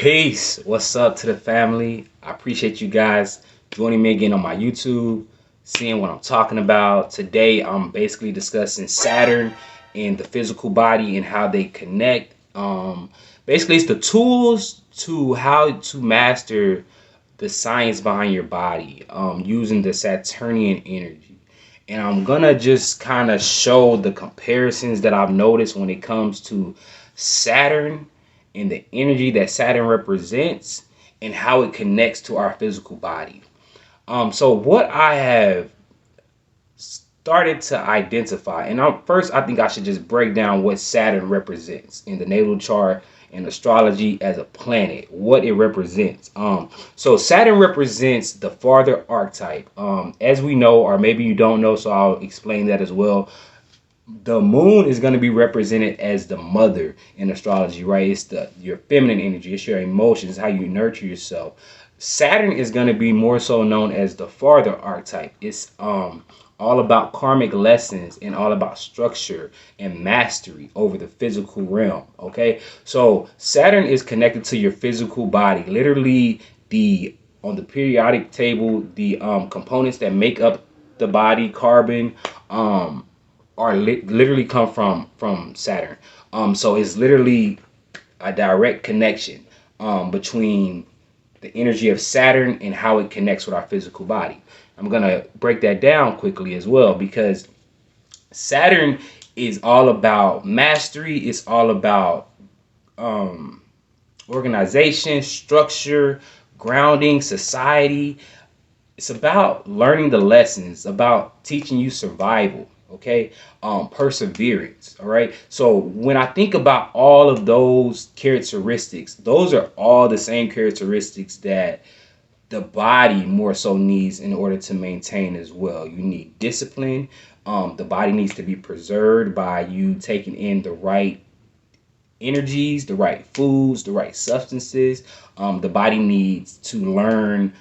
Peace. What's up to the family? I appreciate you guys joining me again on my YouTube, seeing what I'm talking about. Today, I'm basically discussing Saturn and the physical body and how they connect. Basically, it's the tools to how to master the science behind your body using the Saturnian energy. And I'm gonna just kind of show the comparisons that I've noticed when it comes to Saturn and the energy that Saturn represents and how it connects to our physical body. So what I have started to identify, and first I think I should just break down what Saturn represents in the natal chart and astrology as a planet, what it represents. So Saturn represents the father archetype. As we know, or maybe you don't know, so I'll explain that as well. The moon is going to be represented as the mother in astrology, right? It's your feminine energy, it's your emotions, how you nurture yourself. Saturn is going to be more so known as the father archetype. It's all about karmic lessons and all about structure and mastery over the physical realm. Okay, so Saturn is connected to your physical body, literally the on the periodic table, the components that make up the body, carbon, are literally come from Saturn. So it's literally a direct connection between the energy of Saturn and how it connects with our physical body. I'm gonna break that down quickly as well because Saturn is all about mastery. It's all about um, organization, structure, grounding, society. It's about learning the lessons, about teaching you survival, okay, perseverance. All right, so when I think about all of those characteristics, those are all the same characteristics that the body more so needs in order to maintain as well. You need discipline. The body needs to be preserved by you taking in the right energies, the right foods, the right substances. The body needs to learn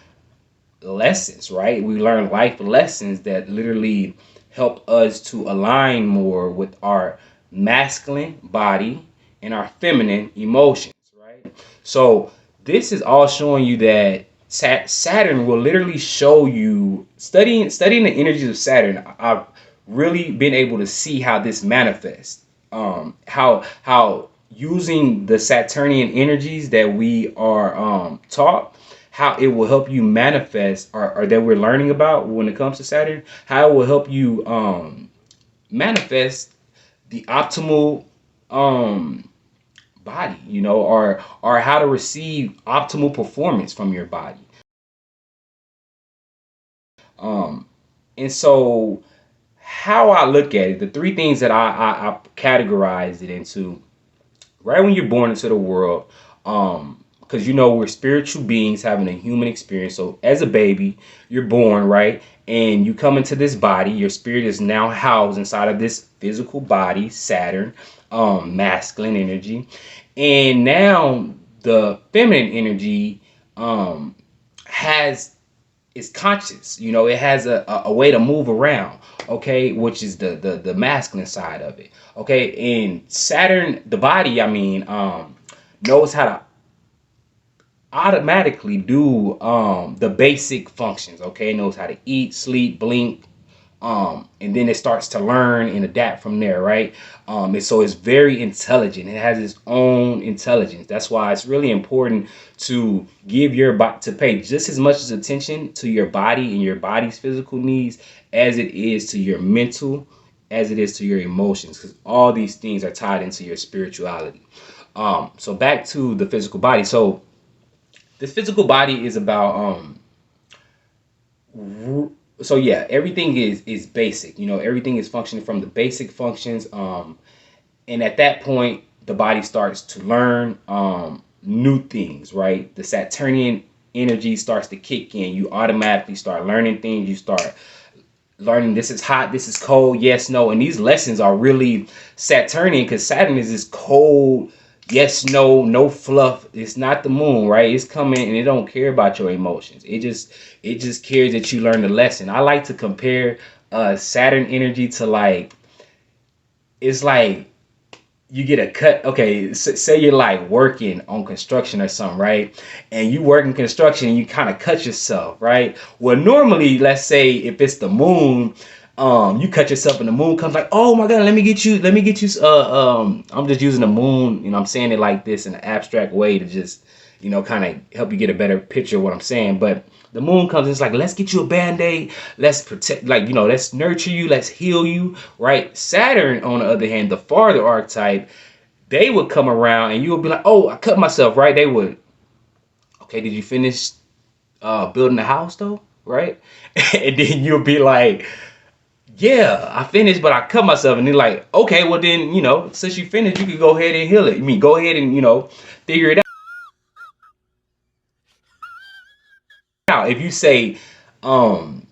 lessons, right? We learn life lessons that literally help us to align more with our masculine body and our feminine emotions, right? So this is all showing you that Saturn will literally show you studying the energies of Saturn. I've really been able to see how this manifests. How using the Saturnian energies that we are taught, how it will help you manifest, or that we're learning about when it comes to Saturn, how it will help you manifest the optimal um body, or how to receive optimal performance from your body. Um and so how I look at it, the three things that I categorized it into, right when you're born into the world, because we're spiritual beings having a human experience. So as a baby, you're born, right, and you come into this body. Your spirit is now housed inside of this physical body, Saturn, masculine energy, and now the feminine energy has is conscious. It has a way to move around, okay, which is the masculine side of it. Okay, and Saturn, the body, knows how to automatically do the basic functions. Okay, it knows how to eat, sleep, blink, and then it starts to learn and adapt from there, right? And so it's very intelligent. It has its own intelligence. That's why it's really important to give your body, to pay just as much attention to your body and your body's physical needs as it is to your mental, as it is to your emotions, because all these things are tied into your spirituality. So back to the physical body. So the physical body is about so yeah, everything is basic. Everything is functioning from the basic functions. And at that point, the body starts to learn new things, right? The Saturnian energy starts to kick in. You automatically start learning things. You start learning this is hot, this is cold, yes, no. And these lessons are really Saturnian, because Saturn is this cold, yes, no, no fluff. It's not the moon, right? It's coming and it don't care about your emotions. It just cares that you learn the lesson. I like to compare Saturn energy to, like, it's like you get a cut. Okay, say you're like working on construction or something, right? And you work in construction and you kind of cut yourself, right? Well, normally, let's say if it's the moon, you cut yourself and the moon comes like, oh my God, let me get you. I'm just using the moon, I'm saying it like this in an abstract way to just, kind of help you get a better picture of what I'm saying. But the moon comes and it's like, let's get you a band-aid, let's protect, like, let's nurture you, let's heal you, right? Saturn, on the other hand, the farther archetype, they would come around and you would be like, oh, I cut myself, right? They would, okay, did you finish building the house though, right? And then you'll be like, yeah, I finished, but I cut myself. And they're like, okay, well then, since you finished, you can go ahead and heal it. I mean, go ahead and, figure it out. If you say, um,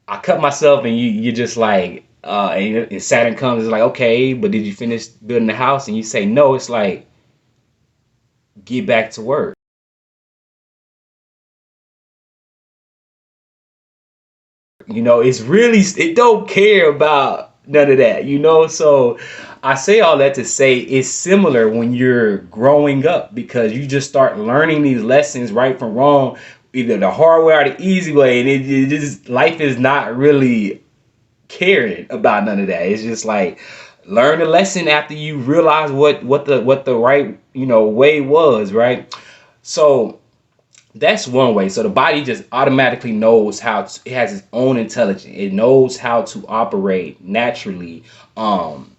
I cut myself, and you're just like, and Saturn comes, it's like, okay, but did you finish building the house? And you say no, it's like, get back to work. It's really, it don't care about none of that, So I say all that to say it's similar when you're growing up, because you just start learning these lessons right from wrong, either the hard way or the easy way, and it just, life is not really caring about none of that. It's just like, learn the lesson after you realize what the right way was, right? So that's one way. So the body just automatically knows how to, it has its own intelligence. It knows how to operate naturally. And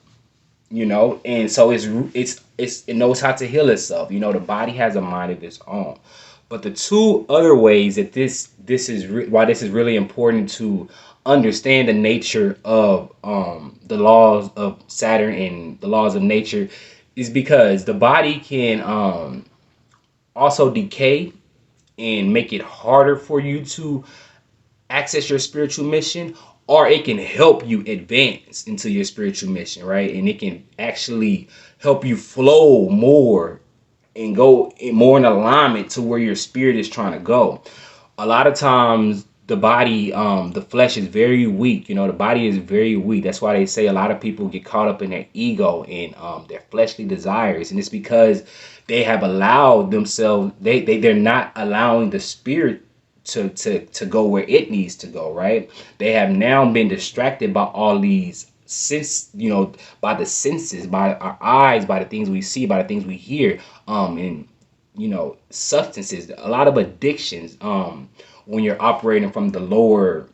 so it knows how to heal itself. The body has a mind of its own. But the two other ways that why this is really important to understand the nature of the laws of Saturn and the laws of nature is because the body can also decay and make it harder for you to access your spiritual mission, or it can help you advance into your spiritual mission, right? And it can actually help you flow more and go more in alignment to where your spirit is trying to go. A lot of times the body, the flesh is very weak. The body is very weak. That's why they say a lot of people get caught up in their ego and their fleshly desires, and it's because they have allowed themselves. They're not allowing the spirit to go where it needs to go. Right? They have now been distracted by all these by the senses, by our eyes, by the things we see, by the things we hear, and substances, a lot of addictions, when you're operating from the lower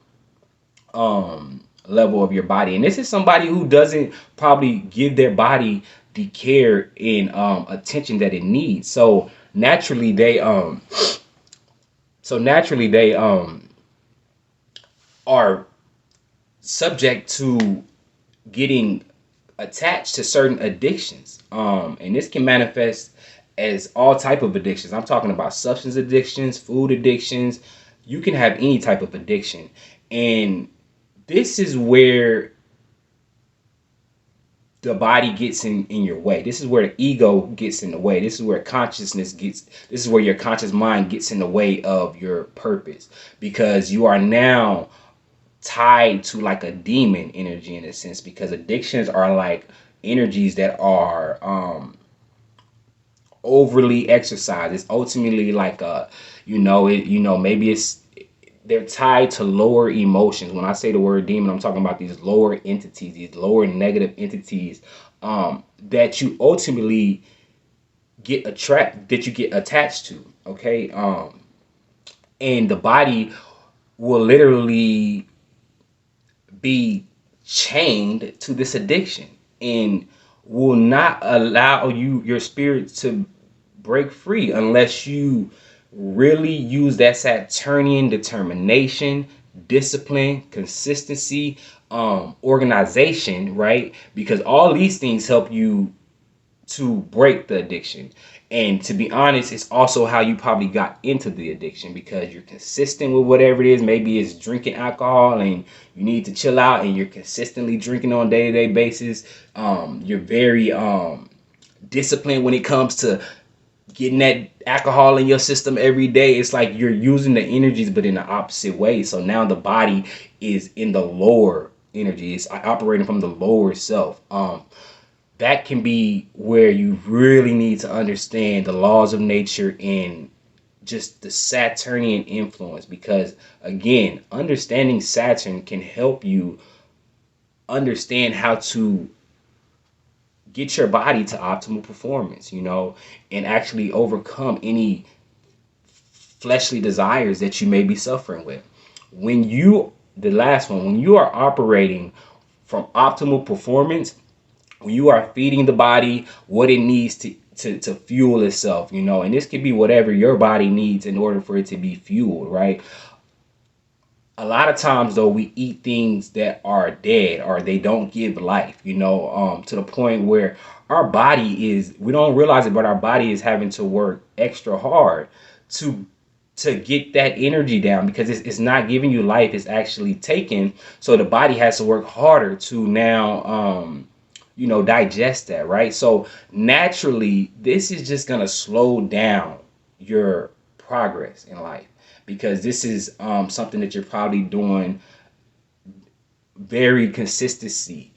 level of your body. And this is somebody who doesn't probably give their body the care and attention that it needs. So naturally they are subject to getting attached to certain addictions, and this can manifest as all type of addictions. I'm talking about substance addictions, food addictions. You can have any type of addiction, and this is where the body gets in your way. This is where the ego gets in the way. This is where this is where your conscious mind gets in the way of your purpose, because you are now tied to like a demon energy in a sense, because addictions are like energies that are overly exercised. It's ultimately like maybe they're tied to lower emotions. When I say the word demon, I'm talking about these lower entities, these lower negative entities, that you ultimately that you get attached to. Okay. And the body will literally be chained to this addiction and will not allow your spirit to break free unless you really use that Saturnian determination, discipline, consistency, organization, right? Because all these things help you to break the addiction. And to be honest, it's also how you probably got into the addiction, because you're consistent with whatever it is. Maybe it's drinking alcohol and you need to chill out, and you're consistently drinking on a day-to-day basis. You're very disciplined when it comes to getting that alcohol in your system every day. It's like you're using the energies, but in the opposite way. So now the body is in the lower energy. It's operating from the lower self. that can be where you really need to understand the laws of nature and just the Saturnian influence, because again, understanding Saturn can help you understand how to get your body to optimal performance, and actually overcome any fleshly desires that you may be suffering with. The last one, when you are operating from optimal performance, when you are feeding the body what it needs to fuel itself, and this could be whatever your body needs in order for it to be fueled, right? A lot of times though, we eat things that are dead or they don't give life, to the point where our body is, we don't realize it, but our body is having to work extra hard to get that energy down, because it's not giving you life, it's actually taken. So the body has to work harder to now digest that, right? So naturally, this is just gonna slow down your progress in life, because this is something that you're probably doing very consistency.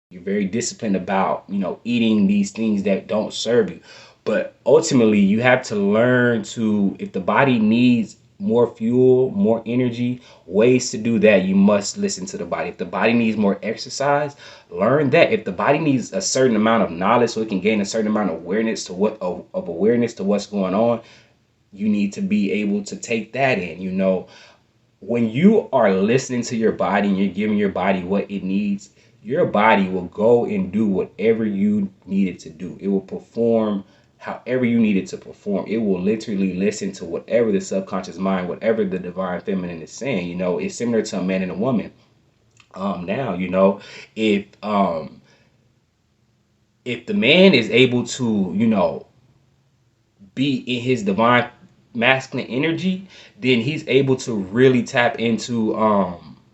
You're very disciplined about, eating these things that don't serve you. But ultimately, you have to learn to, if the body needs more fuel, more energy, ways to do that, you must listen to the body. If the body needs more exercise, learn that. If the body needs a certain amount of knowledge so it can gain a certain amount of awareness to of awareness to what's going on, you need to be able to take that in. When you are listening to your body and you're giving your body what it needs, your body will go and do whatever you need it to do. It will perform however you need it to perform. It will literally listen to whatever the subconscious mind, whatever the divine feminine is saying. It's similar to a man and a woman. Now, if if the man is able to, be in his divine masculine energy, then he's able to really tap into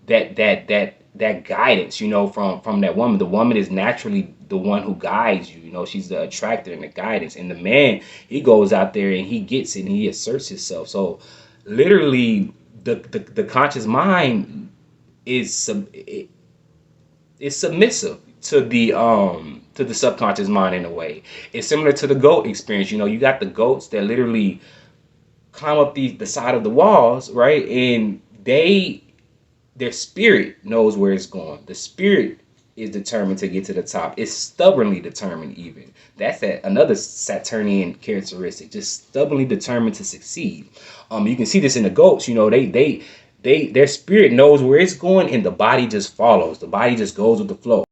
that guidance, from that woman. The woman is naturally the one who guides you. She's the attractor and the guidance. And the man, he goes out there and he gets it and he asserts himself. So literally, the conscious mind is submissive to the subconscious mind in a way. It's similar to the goat experience. You got the goats that literally climb up the side of the walls, right? And their spirit knows where it's going. The spirit is determined to get to the top. It's stubbornly determined even. That's another Saturnian characteristic, just stubbornly determined to succeed. You can see this in the goats. Their spirit knows where it's going and the body just follows. The body just goes with the flow.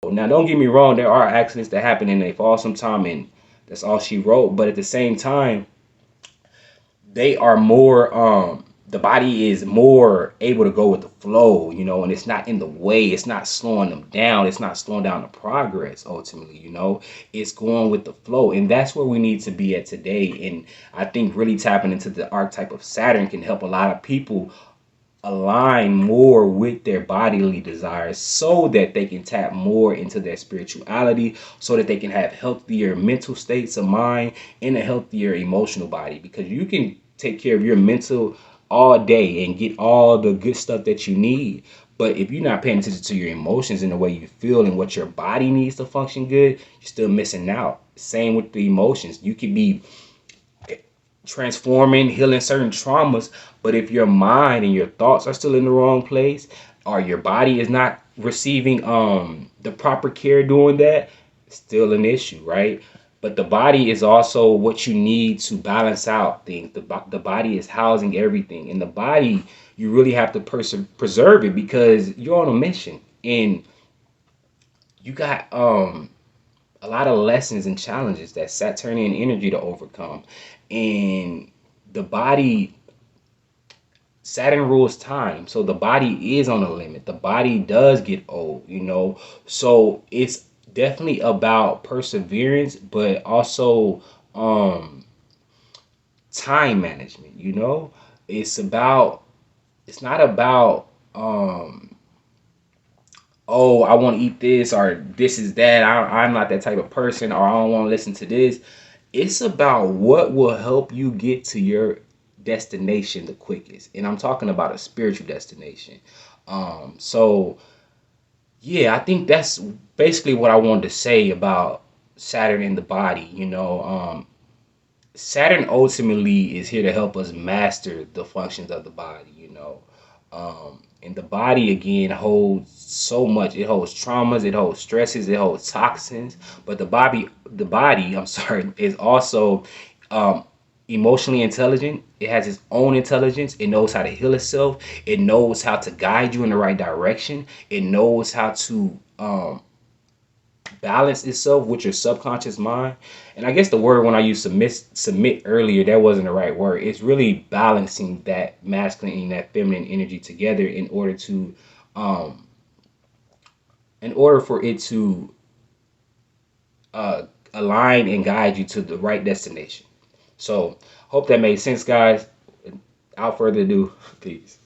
Now, don't get me wrong, there are accidents that happen and they fall sometime, and that's all she wrote. But at the same time, they are more, the body is more able to go with the flow, and it's not in the way, it's not slowing them down, it's not slowing down the progress ultimately, it's going with the flow. And that's where we need to be at today. And I think really tapping into the archetype of Saturn can help a lot of people align more with their bodily desires so that they can tap more into their spirituality, so that they can have healthier mental states of mind and a healthier emotional body. Because you can take care of your mental all day and get all the good stuff that you need, but if you're not paying attention to your emotions and the way you feel and what your body needs to function good, you're still missing out. Same with the emotions. You could be transforming, healing certain traumas, but if your mind and your thoughts are still in the wrong place, or your body is not receiving the proper care doing that, it's still an issue, right? But the body is also what you need to balance out things. The body is housing everything, and the body, you really have to preserve it, because you're on a mission and you got a lot of lessons and challenges, that Saturnian energy to overcome. And the body, Saturn rules time. So the body is on a limit. The body does get old. So it's definitely about perseverance, but also time management. It's about, it's not about um oh, I want to eat this, or this is that. I'm not that type of person, or I don't want to listen to this. It's about what will help you get to your destination the quickest. And I'm talking about a spiritual destination. So yeah, I think that's basically what I wanted to say about Saturn in the body. Saturn ultimately is here to help us master the functions of the body. And the body again holds so much. It holds traumas, it holds stresses, it holds toxins. But the body, I'm sorry, is also um, emotionally intelligent. It has its own intelligence. It knows how to heal itself. It knows how to guide you in the right direction. It knows how to balance itself with your subconscious mind. And I guess the word when I used submit earlier, that wasn't the right word. It's really balancing that masculine and that feminine energy together um in order for it to uh align and guide you to the right destination. So hope that made sense, guys. Without further ado, peace.